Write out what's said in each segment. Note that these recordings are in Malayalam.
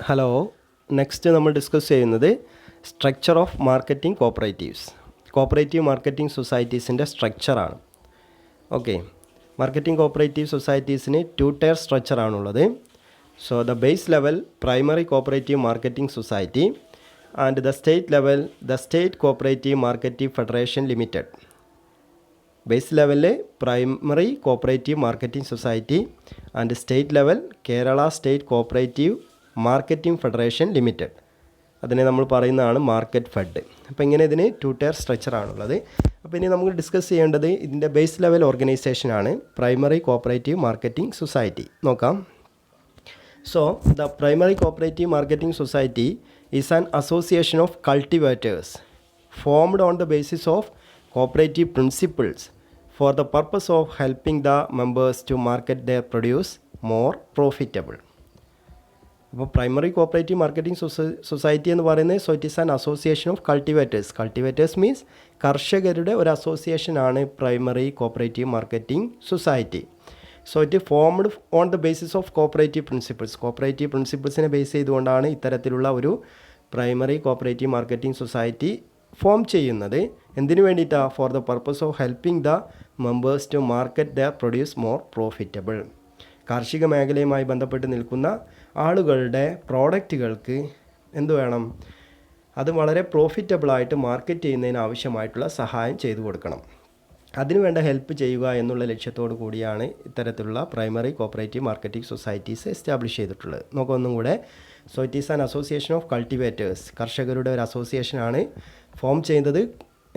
ഹലോ, നെക്സ്റ്റ് നമ്മൾ ഡിസ്കസ് ചെയ്യുന്നത് structure of marketing cooperatives. Cooperative marketing സൊസൈറ്റീസിൻ്റെ സ്ട്രക്ചറാണ്. ഓക്കെ, മാർക്കറ്റിംഗ് കോപ്പറേറ്റീവ് സൊസൈറ്റീസിന് 2 ടയർ സ്ട്രക്ചറാണുള്ളത്. So the base level primary cooperative marketing society and the state level the state cooperative marketing federation limited. Base ലെവലിൽ primary cooperative marketing society and state level Kerala state cooperative marketing federation limited. അതിനെ നമ്മൾ പറയുന്നതാണ് മാർക്കറ്റ് ഫെഡ്. അപ്പോൾ ഇങ്ങനെ ഇതിന് 2 ടയർ സ്ട്രക്ചറാണുള്ളത്. അപ്പോൾ ഇനി നമുക്ക് ഡിസ്കസ് ചെയ്യേണ്ടത് ഇതിൻ്റെ ബേസ് ലെവൽ ഓർഗനൈസേഷനാണ് പ്രൈമറി കോപ്പറേറ്റീവ് മാർക്കറ്റിംഗ് സൊസൈറ്റി. നോക്കാം. So the primary cooperative marketing society is an association of cultivators formed on the basis of cooperative principles for the purpose of helping the members to market their produce more profitable. അപ്പോൾ പ്രൈമറി കോപ്പറേറ്റീവ് മാർക്കറ്റിംഗ് സൊസൈറ്റി എന്ന് പറയുന്നത് so it is an association of cultivators. Cultivators means കർഷകരുടെ ഒരു അസോസിയേഷനാണ് primary cooperative marketing society. So it formed on the basis of cooperative principles. കോപ്പറേറ്റീവ് പ്രിൻസിപ്പിൾസിനെ ബേസ് ചെയ്തുകൊണ്ടാണ് ഇത്തരത്തിലുള്ള ഒരു primary cooperative marketing society form ചെയ്യുന്നത്. എന്തിനു വേണ്ടിയിട്ടാണ്? For the purpose of helping the members to market the produce more profitable. കാർഷിക മേഖലയുമായി ബന്ധപ്പെട്ട് നിൽക്കുന്ന ആളുകളുടെ പ്രോഡക്റ്റുകൾക്ക് എന്തു വേണം? അത് വളരെ പ്രോഫിറ്റബിളായിട്ട് മാർക്കറ്റ് ചെയ്യുന്നതിന് ആവശ്യമായിട്ടുള്ള സഹായം ചെയ്തു കൊടുക്കണം. അതിനുവേണ്ട ഹെൽപ്പ് ചെയ്യുക എന്നുള്ള ലക്ഷ്യത്തോടു കൂടിയാണ് ഇത്തരത്തിലുള്ള primary cooperative marketing societies establish ചെയ്തിട്ടുള്ളത്. നോക്കാം ഒന്നും കൂടെ. So it is an association of cultivators. കർഷകരുടെ ഒരു അസോസിയേഷനാണ്. ഫോം ചെയ്യുന്നത്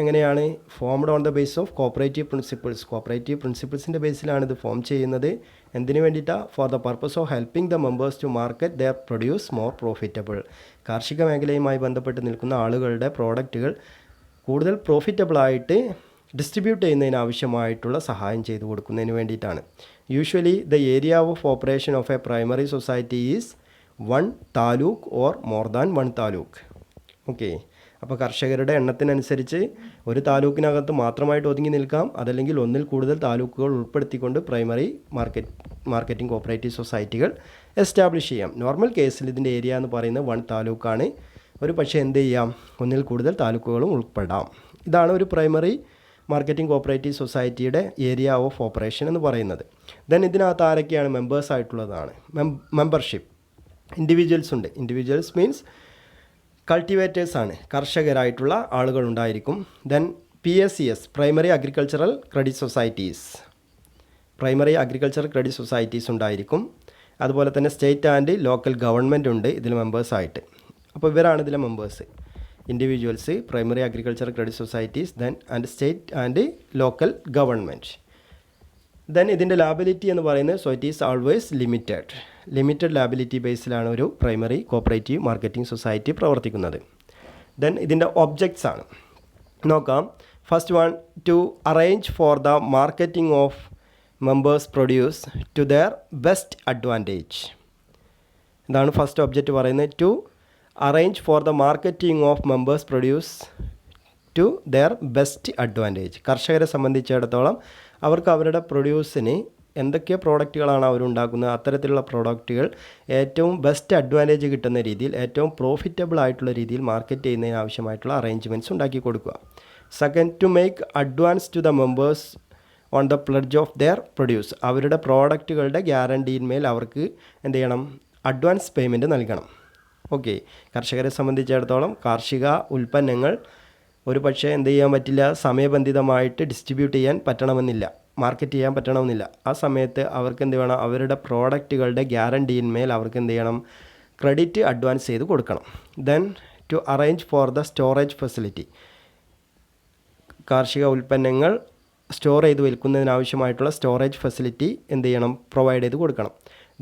എങ്ങനെയാണ്? Formed on the base of cooperative principles. Cooperative പ്രിൻസിപ്പിൾസിൻ്റെ ബേസിലാണ് ഇത് ഫോം ചെയ്യുന്നത്. എന്തിനു വേണ്ടിയിട്ടാണ്? For the purpose of helping the members to market their produce more profitable. കാർഷിക മേഖലയുമായി ബന്ധപ്പെട്ട് നിൽക്കുന്ന ആളുകളുടെ പ്രോഡക്റ്റുകൾ കൂടുതൽ പ്രോഫിറ്റബിളായിട്ട് ഡിസ്ട്രിബ്യൂട്ട് ചെയ്യുന്നതിന് ആവശ്യമായിട്ടുള്ള സഹായം ചെയ്തു കൊടുക്കുന്നതിന് വേണ്ടിയിട്ടാണ്. Usually the area of operation of A primary society is 1 taluk or more than 1 taluk. Okay, അപ്പോൾ കർഷകരുടെ എണ്ണത്തിനനുസരിച്ച് ഒരു താലൂക്കിനകത്ത് മാത്രമായിട്ട് ഒതുങ്ങി നിൽക്കാം, അതല്ലെങ്കിൽ ഒന്നിൽ കൂടുതൽ താലൂക്കുകൾ ഉൾപ്പെടുത്തിക്കൊണ്ട് പ്രൈമറി മാർക്കറ്റിംഗ് കോപ്പറേറ്റീവ് സൊസൈറ്റികൾ എസ്റ്റാബ്ലിഷ് ചെയ്യാം. നോർമൽ കേസിൽ ഇതിൻ്റെ ഏരിയ എന്ന് പറയുന്നത് 1 താലൂക്കാണ്. ഒരു പക്ഷേ എന്ത് ചെയ്യാം, ഒന്നിൽ കൂടുതൽ താലൂക്കുകളും ഉൾപ്പെടാം. ഇതാണ് ഒരു പ്രൈമറി മാർക്കറ്റിംഗ് കോപ്പറേറ്റീവ് സൊസൈറ്റിയുടെ ഏരിയ ഓഫ് ഓപ്പറേഷൻ എന്ന് പറയുന്നത്. ദെൻ ഇതിനകത്ത് ആരൊക്കെയാണ് മെമ്പേഴ്സ് ആയിട്ടുള്ളതാണ്? മെമ്പർഷിപ്പ് ഇൻഡിവിജ്വൽസ് ഉണ്ട്. ഇൻഡിവിജ്വൽസ് മീൻസ് കൾട്ടിവേറ്റേഴ്സ് ആണ്, കർഷകരായിട്ടുള്ള ആളുകളുണ്ടായിരിക്കും. Then PSCS primary agricultural credit societies. Primary agricultural credit societies ഉണ്ടായിരിക്കും. അതുപോലെ തന്നെ സ്റ്റേറ്റ് ആൻഡ് ലോക്കൽ ഗവൺമെൻറ് ഉണ്ട് ഇതിൽ മെമ്പേഴ്സായിട്ട്. അപ്പോൾ ഇവരാണ് ഇതിലെ members. Individuals, primary agricultural credit societies, then and state and local government. Then ഇതിൻ്റെ ലാബിലിറ്റി എന്ന് പറയുന്നത് so it is always limited liability ബേസിലാണ് ഒരു പ്രൈമറി കോപ്പറേറ്റീവ് മാർക്കറ്റിംഗ് സൊസൈറ്റി പ്രവർത്തിക്കുന്നത്. ദെൻ ഇതിൻ്റെ ഒബ്ജക്ട്സ് ആണ്. നോക്കാം. First one, to arrange for the marketing of members produce to their best advantage. ഇതാണ് ഫസ്റ്റ് ഒബ്ജക്റ്റ് പറയുന്നത്. To arrange for the marketing of members produce to their best advantage. കർഷകരെ സംബന്ധിച്ചിടത്തോളം അവർക്ക് അവരുടെ പ്രൊഡ്യൂസിന് എന്തൊക്കെ പ്രോഡക്റ്റുകളാണ് അവരുണ്ടാക്കുന്നത്, അത്തരത്തിലുള്ള പ്രോഡക്റ്റുകൾ ഏറ്റവും ബെസ്റ്റ് അഡ്വാൻറ്റേജ് കിട്ടുന്ന രീതിയിൽ, ഏറ്റവും പ്രോഫിറ്റബിൾ ആയിട്ടുള്ള രീതിയിൽ മാർക്കറ്റ് ചെയ്യുന്നതിന് ആവശ്യമായിട്ടുള്ള അറേഞ്ച്മെൻറ്റ്സ് ഉണ്ടാക്കി കൊടുക്കുക. Second, to make advance to the members on the pledge of their produce. അവരുടെ പ്രോഡക്റ്റുകളുടെ ഗ്യാരണ്ടിയിന്മേൽ അവർക്ക് എന്ത് ചെയ്യണം? അഡ്വാൻസ് പേയ്മെൻറ്റ് നൽകണം. ഓക്കെ, കർഷകരെ സംബന്ധിച്ചിടത്തോളം കാർഷിക ഉൽപ്പന്നങ്ങൾ ഒരു പക്ഷേ എന്ത് ചെയ്യാൻ പറ്റില്ല, സമയബന്ധിതമായിട്ട് ഡിസ്ട്രിബ്യൂട്ട് ചെയ്യാൻ പറ്റണമെന്നില്ല, മാർക്കറ്റ് ചെയ്യാൻ പറ്റണമെന്നില്ല. ആ സമയത്ത് അവർക്ക് എന്ത് വേണം? അവരുടെ പ്രോഡക്റ്റുകളുടെ ഗ്യാരണ്ടിയിന്മേൽ അവർക്ക് എന്ത് ചെയ്യണം? ക്രെഡിറ്റ് അഡ്വാൻസ് ചെയ്ത് കൊടുക്കണം. Then to arrange for the storage facility. കാർഷിക ഉൽപ്പന്നങ്ങൾ സ്റ്റോർ ചെയ്ത് വിൽക്കുന്നതിനാവശ്യമായിട്ടുള്ള സ്റ്റോറേജ് ഫെസിലിറ്റി എന്ത് ചെയ്യണം? പ്രൊവൈഡ് ചെയ്ത് കൊടുക്കണം.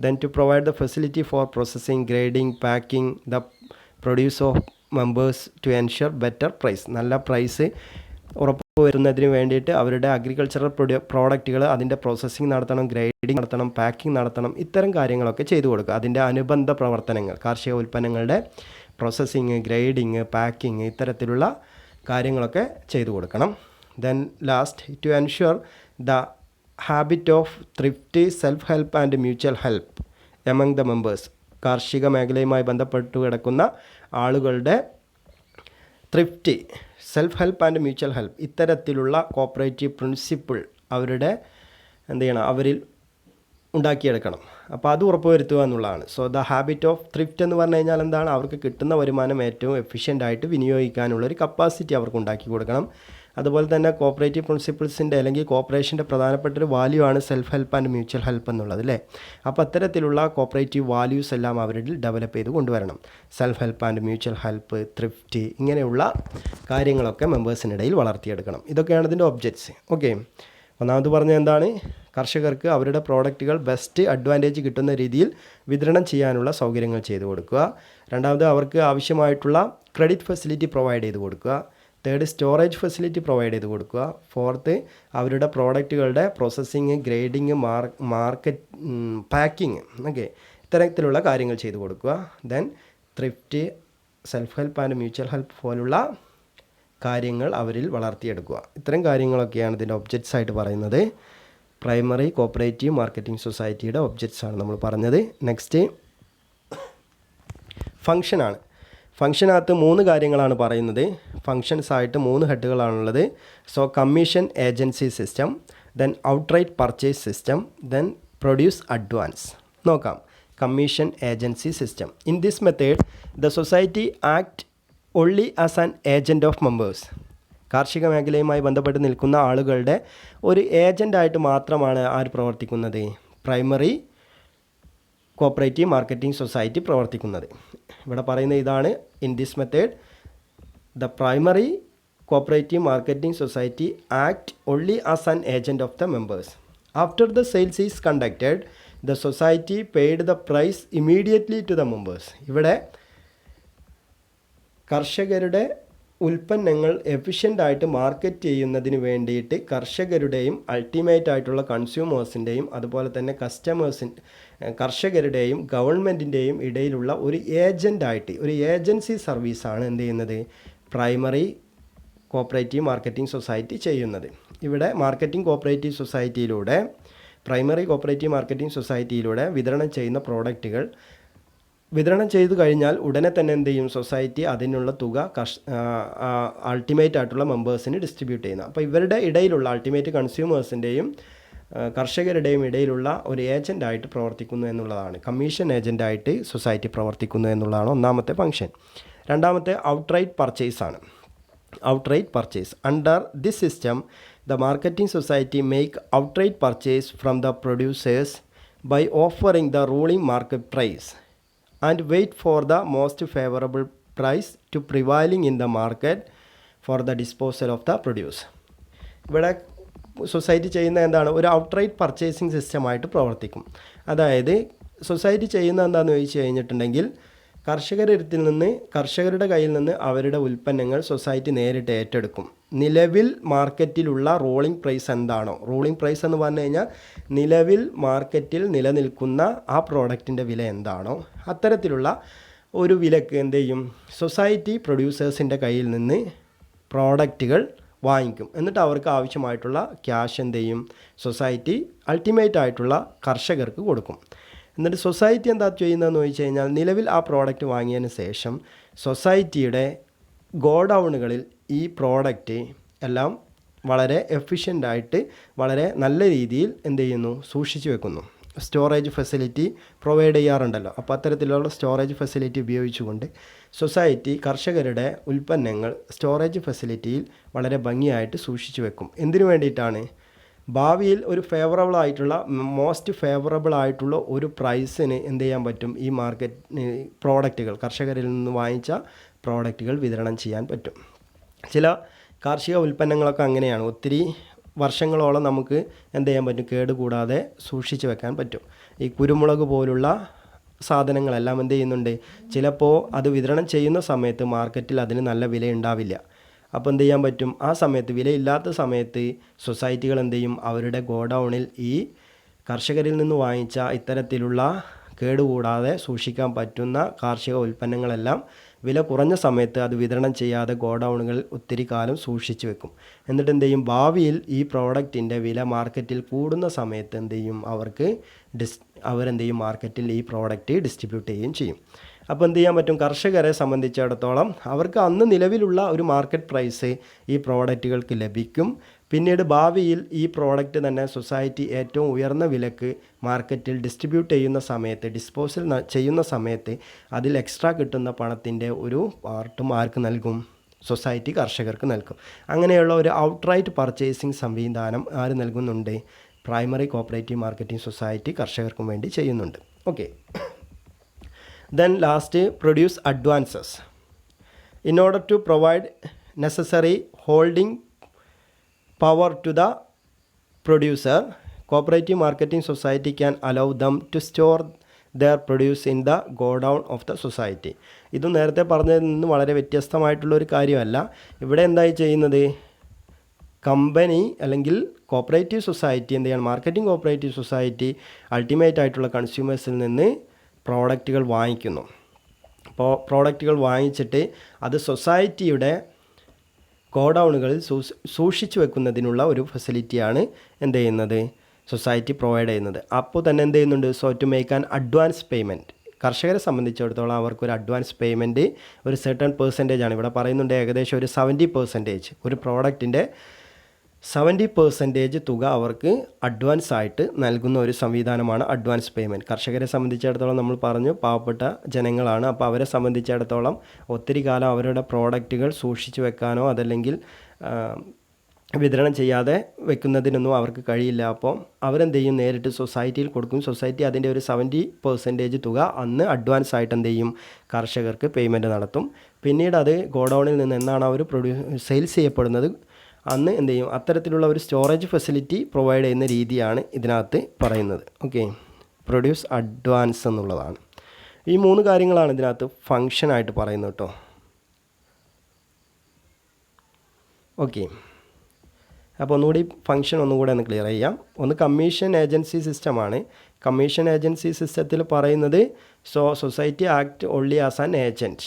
Then to provide the facility for processing, grading, packing the produce of members to ensure better price. നല്ല പ്രൈസ് ഉറപ്പ് വരുന്നതിന് വേണ്ടിയിട്ട് അവരുടെ അഗ്രികൾച്ചറൽ പ്രോഡക്റ്റുകൾ അതിൻ്റെ പ്രോസസ്സിങ് നടത്തണം, ഗ്രേഡിങ് നടത്തണം, പാക്കിംഗ് നടത്തണം. ഇത്തരം കാര്യങ്ങളൊക്കെ ചെയ്തു കൊടുക്കുക. അതിൻ്റെ അനുബന്ധ പ്രവർത്തനങ്ങൾ, കാർഷിക ഉൽപ്പന്നങ്ങളുടെ പ്രോസസ്സിങ്, ഗ്രേഡിങ്, പാക്കിംഗ്, ഇത്തരത്തിലുള്ള കാര്യങ്ങളൊക്കെ ചെയ്തു കൊടുക്കണം. Then last, to ensure the habit of thrifty self-help and mutual help among the members. കാർഷിക മേഖലയുമായി ബന്ധപ്പെട്ട് കിടക്കുന്ന ആളുകളുടെ thrift, self help and mutual help ഇത്തരത്തിലുള്ള കോപ്പറേറ്റീവ് പ്രിൻസിപ്പിൾ അവരുടെ എന്ത് ചെയ്യണം, അവരിൽ ഉണ്ടാക്കിയെടുക്കണം. അപ്പോൾ അത് ഉറപ്പുവരുത്തുക എന്നുള്ളതാണ്. So the habit of thrift എന്ന് പറഞ്ഞു കഴിഞ്ഞാൽ എന്താണ്, അവർക്ക് കിട്ടുന്ന വരുമാനം ഏറ്റവും എഫിഷ്യൻ്റായിട്ട് വിനിയോഗിക്കാനുള്ളൊരു കപ്പാസിറ്റി അവർക്ക് ഉണ്ടാക്കി കൊടുക്കണം. അതുപോലെ തന്നെ കോപ്പറേറ്റീവ് പ്രിൻസിപ്പിൾസിൻ്റെ അല്ലെങ്കിൽ കോപ്പറേഷൻ്റെ പ്രധാനപ്പെട്ട ഒരു വാല്യൂ ആണ് self help and mutual help എന്നുള്ളത് അല്ലേ. അപ്പോൾ അത്തരത്തിലുള്ള കോപ്പറേറ്റീവ് വാല്യൂസ് എല്ലാം അവരിൽ ഡെവലപ്പ് ചെയ്ത് കൊണ്ടുവരണം. Self help and mutual help, thrift, ഇങ്ങനെയുള്ള കാര്യങ്ങളൊക്കെ മെമ്പേഴ്സിനിടയിൽ വളർത്തിയെടുക്കണം. ഇതൊക്കെയാണ് ഇതിൻ്റെ ഒബ്ജക്ട്സ്. ഓക്കെ, ഒന്നാമത് പറഞ്ഞ എന്താണ്, കർഷകർക്ക് അവരുടെ പ്രോഡക്റ്റുകൾ ബെസ്റ്റ് അഡ്വാൻറ്റേജ് കിട്ടുന്ന രീതിയിൽ വിതരണം ചെയ്യാനുള്ള സൗകര്യങ്ങൾ ചെയ്തു കൊടുക്കുക. രണ്ടാമത് അവർക്ക് ആവശ്യമായിട്ടുള്ള ക്രെഡിറ്റ് ഫെസിലിറ്റി പ്രൊവൈഡ് ചെയ്ത് കൊടുക്കുക. തേർഡ്, സ്റ്റോറേജ് ഫെസിലിറ്റി പ്രൊവൈഡ് ചെയ്ത് കൊടുക്കുക. ഫോർത്ത്, അവരുടെ പ്രോഡക്റ്റുകളുടെ processing, grading, market, packing, okay, ഇത്തരത്തിലുള്ള കാര്യങ്ങൾ ചെയ്തു കൊടുക്കുക. Then thrift, self help and mutual help പോലുള്ള കാര്യങ്ങൾ അവരിൽ വളർത്തിയെടുക്കുക. ഇത്തരം കാര്യങ്ങളൊക്കെയാണ് ഇതിൻ്റെ ഒബ്ജക്ട്സ് ആയിട്ട് പറയുന്നത്. പ്രൈമറി കോപ്പറേറ്റീവ് മാർക്കറ്റിംഗ് സൊസൈറ്റിയുടെ ഒബ്ജക്ട്സ് ആണ് നമ്മൾ പറഞ്ഞത്. നെക്സ്റ്റ് ഫംഗ്ഷനാണ്. ഫംഗ്ഷനകത്ത് 3 കാര്യങ്ങളാണ് പറയുന്നത്. ഫംഗ്ഷൻസ് ആയിട്ട് 3 ഹെഡുകളാണുള്ളത്. So commission agency system, then outright purchase system, then produce advance. നോക്കാം. Commission agency system. In this method the society act only as an agent of members. കാർഷിക മേഖലയുമായി ബന്ധപ്പെട്ട് നിൽക്കുന്ന ആളുകളുടെ ഒരു ഏജൻ്റായിട്ട് മാത്രമാണ് ആര് പ്രവർത്തിക്കുന്നത്, പ്രൈമറി കോപ്പറേറ്റീവ് മാർക്കറ്റിംഗ് സൊസൈറ്റി പ്രവർത്തിക്കുന്നത്. ഇവിടെ പറയുന്ന ഇതാണ്, in this method the primary cooperative marketing society act only as an agent of the members. After the sales is conducted, the society paid the price immediately to the members. ഇവിടെ കർഷകരുടെ ഉൽപ്പന്നങ്ങൾ എഫിഷ്യൻ്റായിട്ട് മാർക്കറ്റ് ചെയ്യുന്നതിന് വേണ്ടിയിട്ട് കർഷകരുടെയും അൾട്ടിമേറ്റ് ആയിട്ടുള്ള കൺസ്യൂമേഴ്സിൻ്റെയും അതുപോലെ തന്നെ കർഷകരുടെയും ഗവൺമെൻറ്റിൻ്റെയും ഇടയിലുള്ള ഒരു ഏജൻ്റായിട്ട്, ഒരു ഏജൻസി സർവീസാണ് എന്ത് ചെയ്യുന്നത്, പ്രൈമറി കോപ്പറേറ്റീവ് മാർക്കറ്റിംഗ് സൊസൈറ്റി ചെയ്യുന്നത്. ഇവിടെ മാർക്കറ്റിംഗ് കോപ്പറേറ്റീവ് സൊസൈറ്റിയിലൂടെ, പ്രൈമറി കോപ്പറേറ്റീവ് മാർക്കറ്റിംഗ് സൊസൈറ്റിയിലൂടെ വിതരണം ചെയ്യുന്ന പ്രോഡക്റ്റുകൾ വിതരണം ചെയ്തു കഴിഞ്ഞാൽ ഉടനെ തന്നെ എന്ത് ചെയ്യും, സൊസൈറ്റി അതിനുള്ള തുക അൾട്ടിമേറ്റ് ആയിട്ടുള്ള മെമ്പേഴ്സിന് ഡിസ്ട്രിബ്യൂട്ട് ചെയ്യുന്നത്. അപ്പോൾ ഇവരുടെ ഇടയിലുള്ള അൾട്ടിമേറ്റ് കൺസ്യൂമേഴ്സിൻ്റെയും കർഷകരുടെയും ഇടയിലുള്ള ഒരു ഏജൻ്റായിട്ട് പ്രവർത്തിക്കുന്നു എന്നുള്ളതാണ്. കമ്മീഷൻ ഏജൻ്റായിട്ട് സൊസൈറ്റി പ്രവർത്തിക്കുന്നു എന്നുള്ളതാണ് ഒന്നാമത്തെ ഫംഗ്ഷൻ. രണ്ടാമത്തെ ഔട്ട്റൈറ്റ് പർച്ചേസ് ആണ്. Outright purchase. Under this system the marketing society make outright purchase from the producers by offering the ruling market price and wait for the most favorable price to prevailing in the market for the disposal of the produce. ഇവിടെ സൊസൈറ്റി ചെയ്യുന്ന എന്താണ്, ഒരു ഔട്ട്റൈറ്റ് പർച്ചേസിങ് സിസ്റ്റമായിട്ട് പ്രവർത്തിക്കും. അതായത് സൊസൈറ്റി ചെയ്യുന്ന എന്താണെന്ന് ചോദിച്ചു കഴിഞ്ഞിട്ടുണ്ടെങ്കിൽ, കർഷകരുടെ കയ്യിൽ നിന്ന് അവരുടെ ഉൽപ്പന്നങ്ങൾ സൊസൈറ്റി നേരിട്ട് ഏറ്റെടുക്കും. നിലവിൽ മാർക്കറ്റിലുള്ള റോളിംഗ് പ്രൈസ് എന്താണോ, റോളിംഗ് പ്രൈസ് എന്ന് പറഞ്ഞു കഴിഞ്ഞാൽ നിലവിൽ മാർക്കറ്റിൽ നിലനിൽക്കുന്ന ആ പ്രോഡക്റ്റിൻ്റെ വില എന്താണോ അത്തരത്തിലുള്ള ഒരു വിലക്ക് എന്ത് ചെയ്യും, സൊസൈറ്റി പ്രൊഡ്യൂസേഴ്സിൻ്റെ കയ്യിൽ നിന്ന് പ്രോഡക്റ്റുകൾ വാങ്ങിക്കും. എന്നിട്ട് അവർക്ക് ആവശ്യമായിട്ടുള്ള ക്യാഷ് എന്ത് ചെയ്യും, സൊസൈറ്റി അൾട്ടിമേറ്റ് ആയിട്ടുള്ള കർഷകർക്ക് കൊടുക്കും. എന്നിട്ട് സൊസൈറ്റി എന്താ ചെയ്യുന്നതെന്ന് ചോദിച്ചു കഴിഞ്ഞാൽ, നിലവിൽ ആ പ്രോഡക്റ്റ് വാങ്ങിയതിന് ശേഷം സൊസൈറ്റിയുടെ ഗോഡൗണുകളിൽ ഈ പ്രോഡക്റ്റ് എല്ലാം വളരെ എഫിഷ്യൻ്റായിട്ട് വളരെ നല്ല രീതിയിൽ എന്ത് ചെയ്യുന്നു, സൂക്ഷിച്ചു വെക്കുന്നു. സ്റ്റോറേജ് ഫെസിലിറ്റി പ്രൊവൈഡ് ചെയ്യാറുണ്ടല്ലോ. അപ്പോൾ അത്തരത്തിലുള്ള സ്റ്റോറേജ് ഫെസിലിറ്റി ഉപയോഗിച്ചുകൊണ്ട് സൊസൈറ്റി കർഷകരുടെ ഉൽപ്പന്നങ്ങൾ സ്റ്റോറേജ് ഫെസിലിറ്റിയിൽ വളരെ ഭംഗിയായിട്ട് സൂക്ഷിച്ചു വെക്കും. എന്തിനു വേണ്ടിയിട്ടാണ്, ഭാവിയിൽ ഒരു ഫേവറബിൾ ആയിട്ടുള്ള, മോസ്റ്റ് ഫേവറബിൾ ആയിട്ടുള്ള ഒരു പ്രൈസിന് എന്ത് ചെയ്യാൻ പറ്റും, ഈ മാർക്കറ്റ് പ്രോഡക്റ്റുകൾ, കർഷകരിൽ നിന്ന് വാങ്ങിച്ച പ്രോഡക്റ്റുകൾ വിതരണം ചെയ്യാൻ പറ്റും. ചില കാർഷിക ഉൽപ്പന്നങ്ങളൊക്കെ അങ്ങനെയാണ്, ഒത്തിരി വർഷങ്ങളോളം നമുക്ക് എന്ത് ചെയ്യാൻ പറ്റും, കേടുകൂടാതെ സൂക്ഷിച്ച് വെക്കാൻ പറ്റും. ഈ കുരുമുളക് പോലുള്ള സാധനങ്ങളെല്ലാം എന്ത് ചെയ്യുന്നുണ്ട്, ചിലപ്പോൾ അത് വിതരണം ചെയ്യുന്ന സമയത്ത് മാർക്കറ്റിൽ അതിന് നല്ല വില ഉണ്ടാവില്ല. അപ്പോൾ എന്ത് ചെയ്യാൻ പറ്റും, ആ സമയത്ത് വിലയില്ലാത്ത സമയത്ത് സൊസൈറ്റികൾ എന്ത് ചെയ്യും, അവരുടെ ഗോഡൗണിൽ ഈ കർഷകരിൽ നിന്ന് വാങ്ങിച്ച ഇത്തരത്തിലുള്ള കേടുകൂടാതെ സൂക്ഷിക്കാൻ പറ്റുന്ന കാർഷിക ഉൽപ്പന്നങ്ങളെല്ലാം വില കുറഞ്ഞ സമയത്ത് അത് വിതരണം ചെയ്യാതെ ഗോഡൗണുകളിൽ ഒത്തിരി കാലം സൂക്ഷിച്ചു വെക്കും. എന്നിട്ട് എന്ത് ചെയ്യും, ഭാവിയിൽ ഈ പ്രോഡക്റ്റിൻ്റെ വില മാർക്കറ്റിൽ കൂടുന്ന സമയത്ത് എന്ത് ചെയ്യും, അവരെന്ത് ചെയ്യും, മാർക്കറ്റിൽ ഈ പ്രോഡക്റ്റ് ഡിസ്ട്രിബ്യൂട്ട് ചെയ്യുകയും ചെയ്യും. അപ്പോൾ എന്ത് ചെയ്യാൻ പറ്റും, കർഷകരെ സംബന്ധിച്ചിടത്തോളം അവർക്ക് അന്ന് നിലവിലുള്ള ഒരു മാർക്കറ്റ് പ്രൈസ് ഈ പ്രോഡക്റ്റുകൾക്ക് ലഭിക്കും. പിന്നീട് ഭാവിയിൽ ഈ പ്രോഡക്റ്റ് തന്നെ സൊസൈറ്റി ഏറ്റവും ഉയർന്ന വിലക്ക് മാർക്കറ്റിൽ ഡിസ്ട്രിബ്യൂട്ട് ചെയ്യുന്ന സമയത്ത്, ഡിസ്പോസൽ ചെയ്യുന്ന സമയത്ത് അതിൽ എക്സ്ട്രാ കിട്ടുന്ന പണത്തിൻ്റെ ഒരു പാർട്ടും ആർക്ക് നൽകും, സൊസൈറ്റി കർഷകർക്ക് നൽകും. അങ്ങനെയുള്ള ഒരു ഔട്ട്റൈറ്റ് പർച്ചേസിങ് സംവിധാനം ആര് നൽകുന്നുണ്ട്, പ്രൈമറി കോപ്പറേറ്റീവ് മാർക്കറ്റിംഗ് സൊസൈറ്റി കർഷകർക്കും വേണ്ടി ചെയ്യുന്നുണ്ട്. Okay. Then last, produce advances. In order to provide necessary holding power to the producer, cooperative marketing society can allow them to store their produce in the godown of the society. ഇത് നേരത്തെ പറഞ്ഞതിൽ നിന്ന് വളരെ വ്യത്യസ്തമായിട്ടുള്ളൊരു കാര്യമല്ല. ഇവിടെ എന്തായി ചെയ്യുന്നത്, കമ്പനി അല്ലെങ്കിൽ കോപ്പറേറ്റീവ് സൊസൈറ്റി എന്ത് ചെയ്യണം, മാർക്കറ്റിംഗ് കോപ്പറേറ്റീവ് സൊസൈറ്റി അൾട്ടിമേറ്റ് ആയിട്ടുള്ള കൺസ്യൂമേഴ്സിൽ നിന്ന് പ്രോഡക്റ്റുകൾ വാങ്ങിക്കുന്നു. അപ്പോൾ പ്രോഡക്റ്റുകൾ വാങ്ങിച്ചിട്ട് അത് സൊസൈറ്റിയുടെ ഗോഡൗണുകളിൽ സൂക്ഷിച്ചു വെക്കുന്നതിനുള്ള ഒരു ഫെസിലിറ്റിയാണ് എന്ത് ചെയ്യുന്നത്, സൊസൈറ്റി പ്രൊവൈഡ് ചെയ്യുന്നത്. അപ്പോൾ തന്നെ എന്ത് ചെയ്യുന്നുണ്ട്, so to make an advance payment. കർഷകരെ സംബന്ധിച്ചിടത്തോളം അവർക്കൊരു അഡ്വാൻസ് പേയ്മെൻറ്റ് ഒരു സെർട്ടൺ പെർസെൻറ്റേജ് ആണ് ഇവിടെ പറയുന്നുണ്ട്, ഏകദേശം ഒരു 70%, ഒരു പ്രോഡക്റ്റിൻ്റെ 70% തുക അവർക്ക് അഡ്വാൻസ് ആയിട്ട് നൽകുന്ന ഒരു സംവിധാനമാണ് അഡ്വാൻസ് പേയ്മെൻറ്റ്. കർഷകരെ സംബന്ധിച്ചിടത്തോളം നമ്മൾ പറഞ്ഞു പാവപ്പെട്ട ജനങ്ങളാണ്. അപ്പോൾ അവരെ സംബന്ധിച്ചിടത്തോളം ഒത്തിരി കാലം അവരുടെ പ്രോഡക്റ്റുകൾ സൂക്ഷിച്ചു വെക്കാനോ അതല്ലെങ്കിൽ വിതരണം ചെയ്യാതെ വെക്കുന്നതിനൊന്നും അവർക്ക് കഴിയില്ല. അപ്പോൾ അവരെന്ത് ചെയ്യും, നേരിട്ട് സൊസൈറ്റിയിൽ കൊടുക്കും. സൊസൈറ്റി അതിൻ്റെ ഒരു 70% തുക അന്ന് അഡ്വാൻസ് ആയിട്ട് എന്ത് ചെയ്യും, കർഷകർക്ക് പേയ്മെൻറ്റ് നടത്തും. പിന്നീട് അത് ഗോഡൗണിൽ നിന്ന് എന്നാണ് അവർ സെയിൽസ് ചെയ്യപ്പെടുന്നത് അന്ന് എന്ത് ചെയ്യും, അത്തരത്തിലുള്ള ഒരു സ്റ്റോറേജ് ഫെസിലിറ്റി പ്രൊവൈഡ് ചെയ്യുന്ന രീതിയാണ് ഇതിനകത്ത് പറയുന്നത്. ഓക്കെ, പ്രൊഡ്യൂസ് അഡ്വാൻസ് എന്നുള്ളതാണ്. ഈ 3 കാര്യങ്ങളാണ് ഇതിനകത്ത് ഫങ്ഷനായിട്ട് പറയുന്നത് കേട്ടോ. ഓക്കെ, അപ്പോൾ ഒന്നുകൂടി ഫങ്ഷൻ ഒന്നുകൂടെ ഒന്ന് ക്ലിയർ ചെയ്യാം. ഒന്ന് കമ്മീഷൻ ഏജൻസി സിസ്റ്റമാണ്. കമ്മീഷൻ ഏജൻസി സിസ്റ്റത്തിൽ പറയുന്നത് society act only as an agent.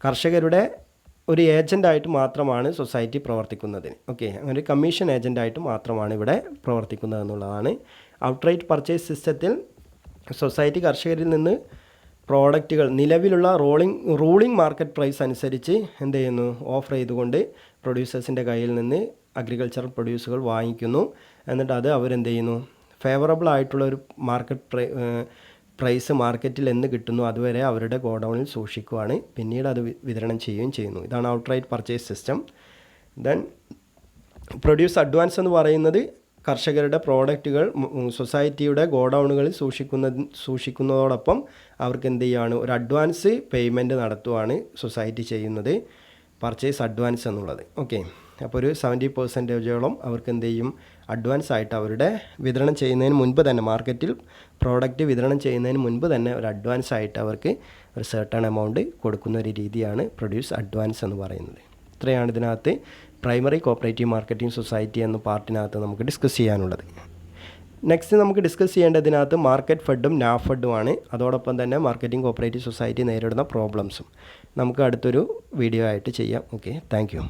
കർഷകരുടെ ഒരു ഏജൻ്റായിട്ട് മാത്രമാണ് സൊസൈറ്റി പ്രവർത്തിക്കുന്നതിന്. ഓക്കെ, അങ്ങനെ കമ്മീഷൻ ഏജൻ്റായിട്ട് മാത്രമാണ് ഇവിടെ പ്രവർത്തിക്കുന്നത് എന്നുള്ളതാണ്. ഔട്ട്റൈറ്റ് പർച്ചേസ് സിസ്റ്റത്തിൽ സൊസൈറ്റി കർഷകരിൽ നിന്ന് പ്രോഡക്റ്റുകൾ നിലവിലുള്ള റൂളിംഗ് മാർക്കറ്റ് പ്രൈസ് അനുസരിച്ച് എന്ത് ചെയ്യുന്നു, ഓഫർ ചെയ്തുകൊണ്ട് പ്രൊഡ്യൂസേഴ്സിൻ്റെ കയ്യിൽ നിന്ന് അഗ്രികൾച്ചറൽ പ്രൊഡ്യൂസുകൾ വാങ്ങിക്കുന്നു. എന്നിട്ട് അത് അവരെന്ത് ചെയ്യുന്നു, ഫേവറബിൾ ആയിട്ടുള്ള ഒരു പ്രൈസ് മാർക്കറ്റിൽ എന്ന് കിട്ടുന്നു അതുവരെ അവരുടെ ഗോഡൗണിൽ സൂക്ഷിക്കുകയാണ്. പിന്നീട് അത് വിതരണം ചെയ്യുകയും ചെയ്യുന്നു. ഇതാണ് outright purchase system. Then produce advance എന്ന് പറയുന്നത് കർഷകരുടെ പ്രോഡക്റ്റുകൾ സൊസൈറ്റിയുടെ ഗോഡൗണുകളിൽ സൂക്ഷിക്കുന്നതോടൊപ്പം അവർക്ക് എന്ത് ചെയ്യുകയാണ്, ഒരു അഡ്വാൻസ് പേയ്മെൻറ്റ് നടത്തുകയാണ് സൊസൈറ്റി ചെയ്യുന്നത്, പർച്ചേസ് അഡ്വാൻസ് എന്നുള്ളത്. ഓക്കെ, അപ്പോൾ ഒരു 70%ഓളം അവർക്ക് എന്ത് ചെയ്യും, അഡ്വാൻസ് ആയിട്ട് അവരുടെ വിതരണം ചെയ്യുന്നതിന് മുൻപ് തന്നെ, മാർക്കറ്റിൽ പ്രോഡക്റ്റ് വിതരണം ചെയ്യുന്നതിന് മുൻപ് തന്നെ ഒരു അഡ്വാൻസ് ആയിട്ട് അവർക്ക് ഒരു സെർട്ടൺ എമൗണ്ട് കൊടുക്കുന്ന ഒരു രീതിയാണ് പ്രൊഡ്യൂസ് അഡ്വാൻസ് എന്ന് പറയുന്നത്. ഇത്രയാണ് ഇതിനകത്ത് പ്രൈമറി കോപ്പറേറ്റീവ് മാർക്കറ്റിംഗ് സൊസൈറ്റി എന്ന പാർട്ടിനകത്ത് നമുക്ക് ഡിസ്കസ് ചെയ്യാനുള്ളത്. നെക്സ്റ്റ് നമുക്ക് ഡിസ്കസ് ചെയ്യേണ്ടതിനകത്ത് മാർക്കറ്റ് ഫെഡും നാഫെഡുമാണ്. അതോടൊപ്പം തന്നെ മാർക്കറ്റിംഗ് കോപ്പറേറ്റീവ് സൊസൈറ്റി നേരിടുന്ന പ്രോബ്ലംസും നമുക്ക് അടുത്തൊരു വീഡിയോ ആയിട്ട് ചെയ്യാം. Okay, thank you.